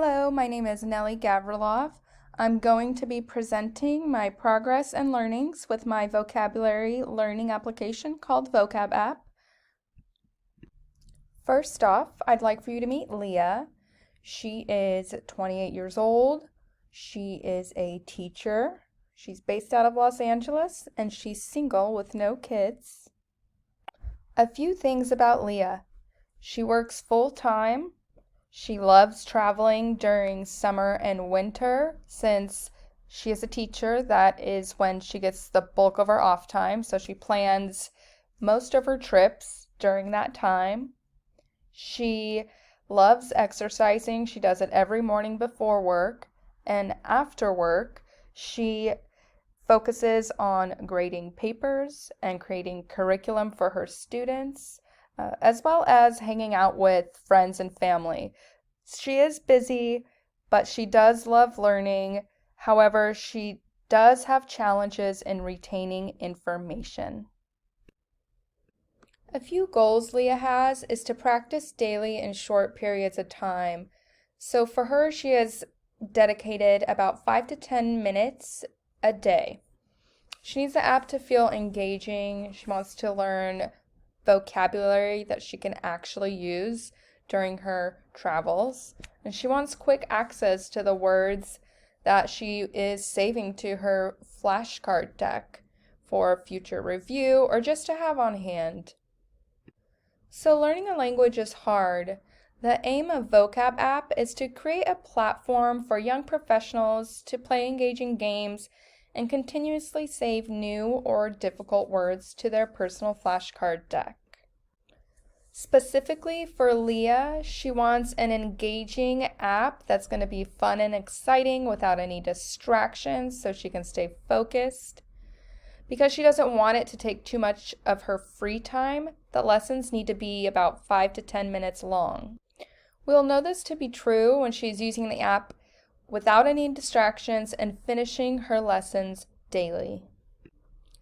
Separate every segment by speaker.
Speaker 1: Hello, my name is Nellie Gavrilov. I'm going to be presenting my progress and learnings with my vocabulary learning application called Vocab App. First off, I'd like for you to meet Leah. She is 28 years old. She is a teacher. She's based out of Los Angeles and she's single with no kids. A few things about Leah. She works full-time. She loves traveling during summer and winter. Since she is a teacher, that is when she gets the bulk of her off time, so she plans most of her trips during that time. She loves exercising. She does it every morning before work, and after work, she focuses on grading papers and creating curriculum for her students, as well as hanging out with friends and family. She is busy, but she does love learning. However, she does have challenges in retaining information. A few goals Leah has is to practice daily in short periods of time. So for her, she has dedicated about 5 to 10 minutes a day. She needs the app to feel engaging. She wants to learn vocabulary that she can actually use during her travels, and she wants quick access to the words that she is saving to her flashcard deck for future review or just to have on hand. So learning a language is hard. The aim of Vocab App is to create a platform for young professionals to play engaging games and continuously save new or difficult words to their personal flashcard deck. Specifically for Leah, she wants an engaging app that's going to be fun and exciting without any distractions so she can stay focused. Because she doesn't want it to take too much of her free time, the lessons need to be about 5 to 10 minutes long. We'll know this to be true when she's using the app without any distractions and finishing her lessons daily.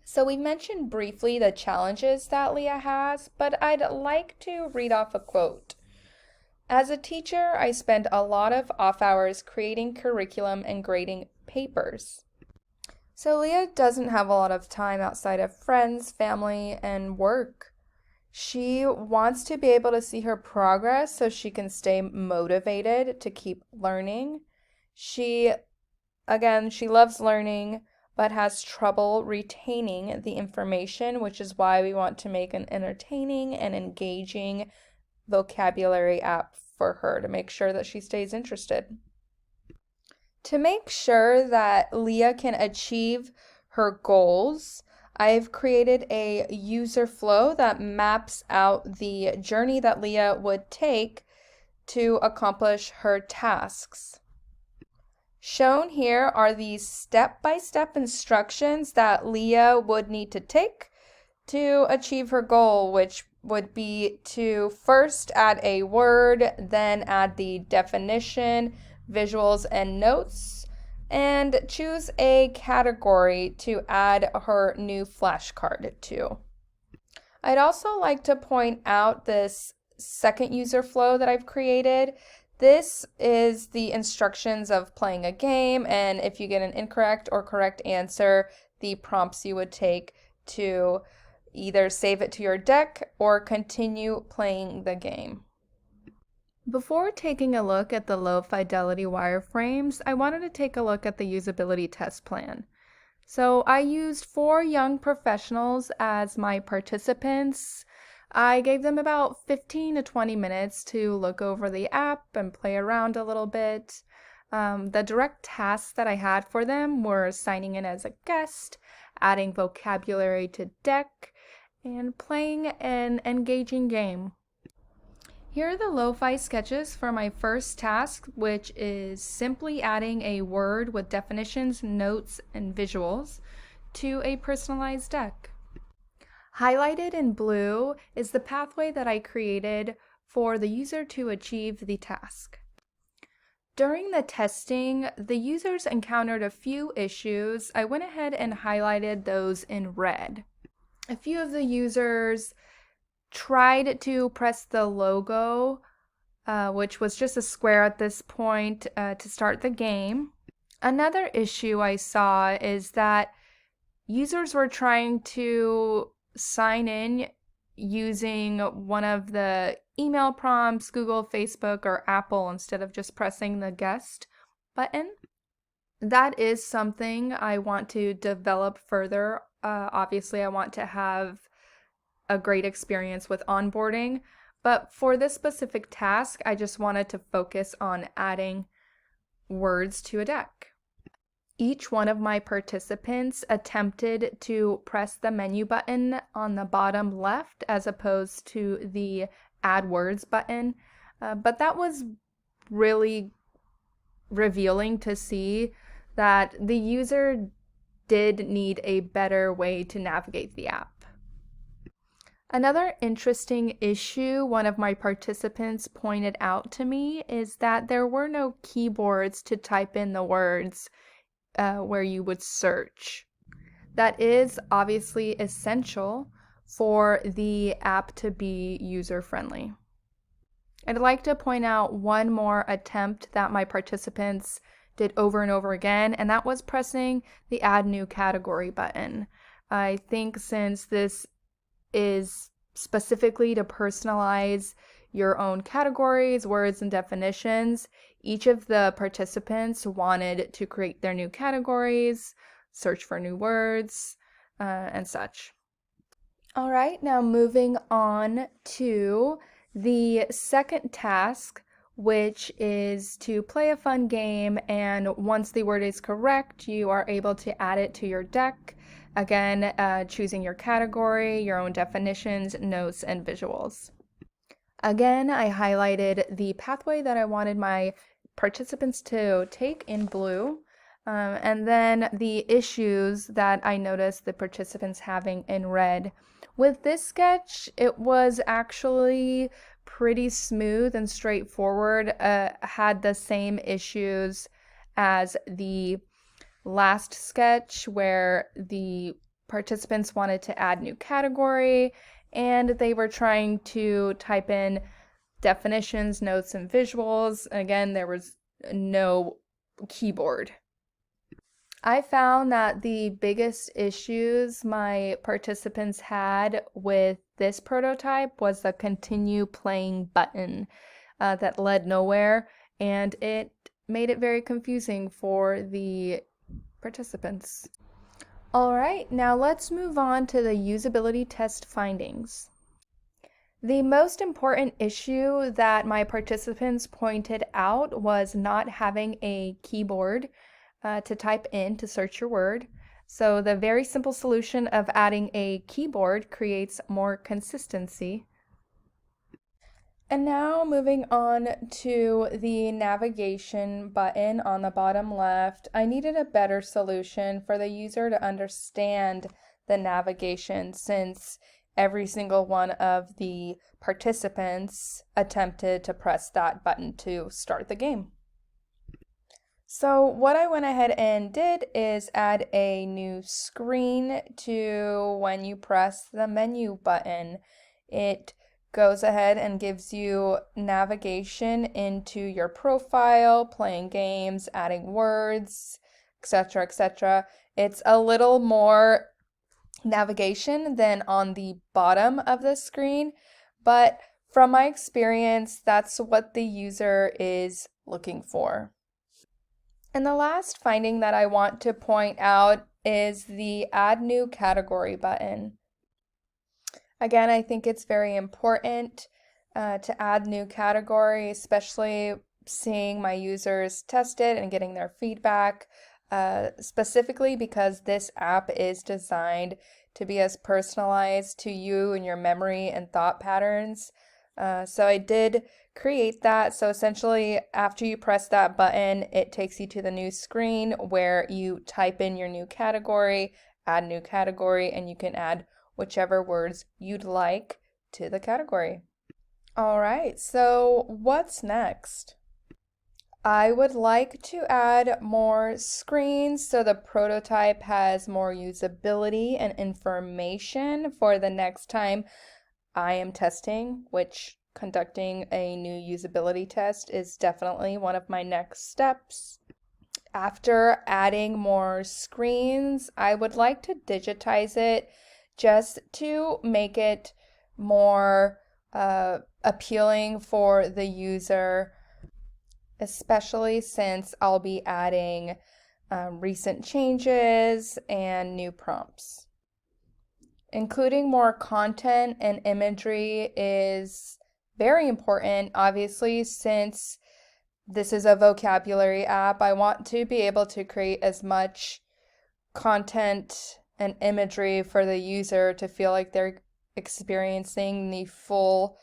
Speaker 1: So we mentioned briefly the challenges that Leah has, but I'd like to read off a quote. As a teacher, I spend a lot of off hours creating curriculum and grading papers. So Leah doesn't have a lot of time outside of friends, family, and work. She wants to be able to see her progress so she can stay motivated to keep learning. She loves learning, but has trouble retaining the information, which is why we want to make an entertaining and engaging vocabulary app for her to make sure that she stays interested. To make sure that Leah can achieve her goals, I've created a user flow that maps out the journey that Leah would take to accomplish her tasks. Shown here are the step-by-step instructions that Leah would need to take to achieve her goal, which would be to first add a word, then add the definition, visuals, and notes, and choose a category to add her new flashcard to. I'd also like to point out this second user flow that I've created. This is the instructions of playing a game, and if you get an incorrect or correct answer, the prompts you would take to either save it to your deck or continue playing the game. Before taking a look at the low fidelity wireframes, I wanted to take a look at the usability test plan. So I used 4 young professionals as my participants. I gave them about 15 to 20 minutes to look over the app and play around a little bit. The direct tasks that I had for them were signing in as a guest, adding vocabulary to deck, and playing an engaging game. Here are the lo-fi sketches for my first task, which is simply adding a word with definitions, notes, and visuals to a personalized deck. Highlighted in blue is the pathway that I created for the user to achieve the task. During the testing, the users encountered a few issues. I went ahead and highlighted those in red. A few of the users tried to press the logo which was just a square at this point to start the game. Another issue I saw is that users were trying to sign in using one of the email prompts, Google, Facebook, or Apple, instead of just pressing the guest button. That is something I want to develop further. Obviously, I want to have a great experience with onboarding, but for this specific task, I just wanted to focus on adding words to a deck. Each one of my participants attempted to press the menu button on the bottom left as opposed to the add words button, but that was really revealing to see that the user did need a better way to navigate the app. Another interesting issue one of my participants pointed out to me is that there were no keyboards to type in the words where you would search. That is obviously essential for the app to be user-friendly. I'd like to point out one more attempt that my participants did over and over again, and that was pressing the Add New Category button. I think since this is specifically to personalize your own categories, words, and definitions, each of the participants wanted to create their new categories, search for new words, and such. All right, now moving on to the second task, which is to play a fun game, and once the word is correct, you are able to add it to your deck. Again, choosing your category, your own definitions, notes, and visuals. Again, I highlighted the pathway that I wanted my participants to take in blue, and then the issues that I noticed the participants having in red. With this sketch, it was actually pretty smooth and straightforward, had the same issues as the last sketch where the participants wanted to add new category and they were trying to type in definitions, notes, and visuals. Again, there was no keyboard. I found that the biggest issues my participants had with this prototype was the continue playing button that led nowhere, and it made it very confusing for the participants. All right, now let's move on to the usability test findings. The most important issue that my participants pointed out was not having a keyboard to type in to search your word. So the very simple solution of adding a keyboard creates more consistency. And now moving on to the navigation button on the bottom left, I needed a better solution for the user to understand the navigation since every single one of the participants attempted to press that button to start the game. So what I went ahead and did is add a new screen to when you press the menu button. It goes ahead and gives you navigation into your profile, playing games, adding words, etc., etc. It's a little more navigation than on the bottom of the screen, but from my experience, that's what the user is looking for. And the last finding that I want to point out is the Add New Category button. Again, I think it's very important to add new category, especially seeing my users test it and getting their feedback, specifically because this app is designed to be as personalized to you and your memory and thought patterns. So I did create that. So essentially, after you press that button, it takes you to the new screen where you type in your new category, add new category, and you can add whichever words you'd like to the category. All right, so what's next? I would like to add more screens so the prototype has more usability and information for the next time I am testing, which conducting a new usability test is definitely one of my next steps. After adding more screens, I would like to digitize it just to make it more appealing for the user, especially since I'll be adding recent changes and new prompts. Including more content and imagery is very important, obviously, since this is a vocabulary app. I want to be able to create as much content and imagery for the user to feel like they're experiencing the full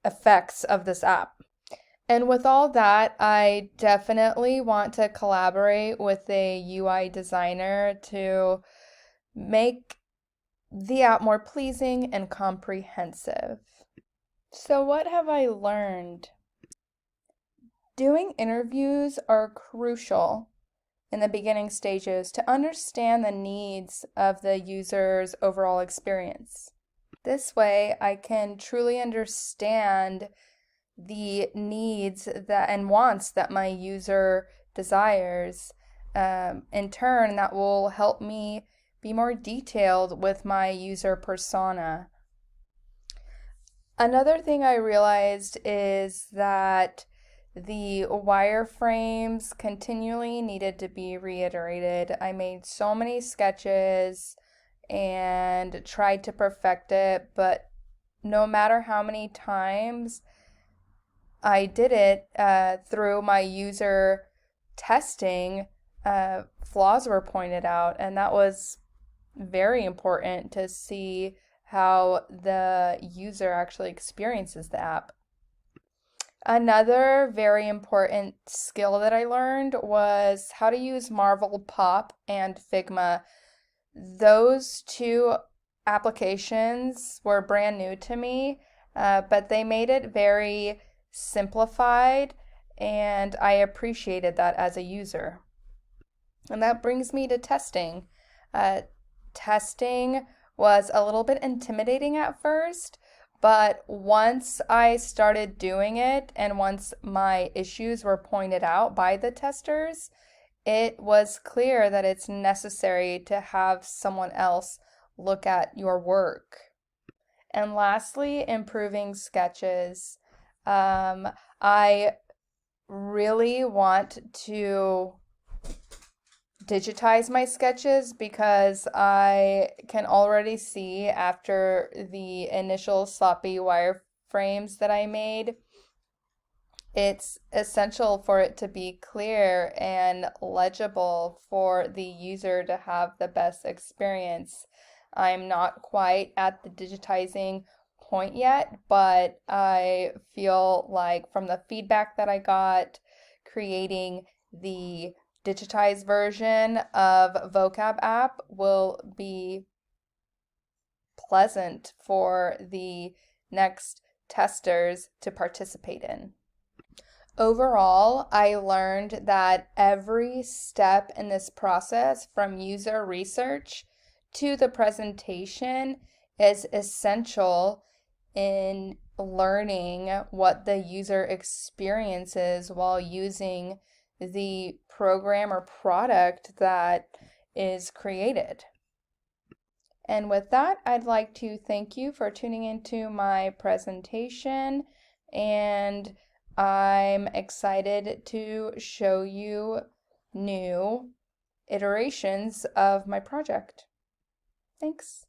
Speaker 1: effects of this app. And with all that, I definitely want to collaborate with a UI designer to make the app more pleasing and comprehensive. So what have I learned? Doing interviews are crucial in the beginning stages to understand the needs of the user's overall experience. This way, I can truly understand the needs that and wants that my user desires. In turn, that will help me be more detailed with my user persona. Another thing I realized is that the wireframes continually needed to be reiterated. I made so many sketches and tried to perfect it, but no matter how many times I did it through my user testing, flaws were pointed out, and that was very important to see how the user actually experiences the app. Another very important skill that I learned was how to use Marvel Pop and Figma. Those two applications were brand new to me, but they made it very simplified, and I appreciated that as a user. And that brings me to testing. Testing was a little bit intimidating at first, but once I started doing it and once my issues were pointed out by the testers, it was clear that it's necessary to have someone else look at your work. And lastly, improving sketches. I really want to digitize my sketches because I can already see after the initial sloppy wireframes that I made, it's essential for it to be clear and legible for the user to have the best experience. I'm not quite at the digitizing point yet, but I feel like from the feedback that I got, creating the digitized version of vocab app will be pleasant for the next testers to participate in. Overall, I learned that every step in this process, from user research to the presentation, is essential in learning what the user experiences while using the program or product that is created. And with that, I'd like to thank you for tuning into my presentation, and I'm excited to show you new iterations of my project. Thanks.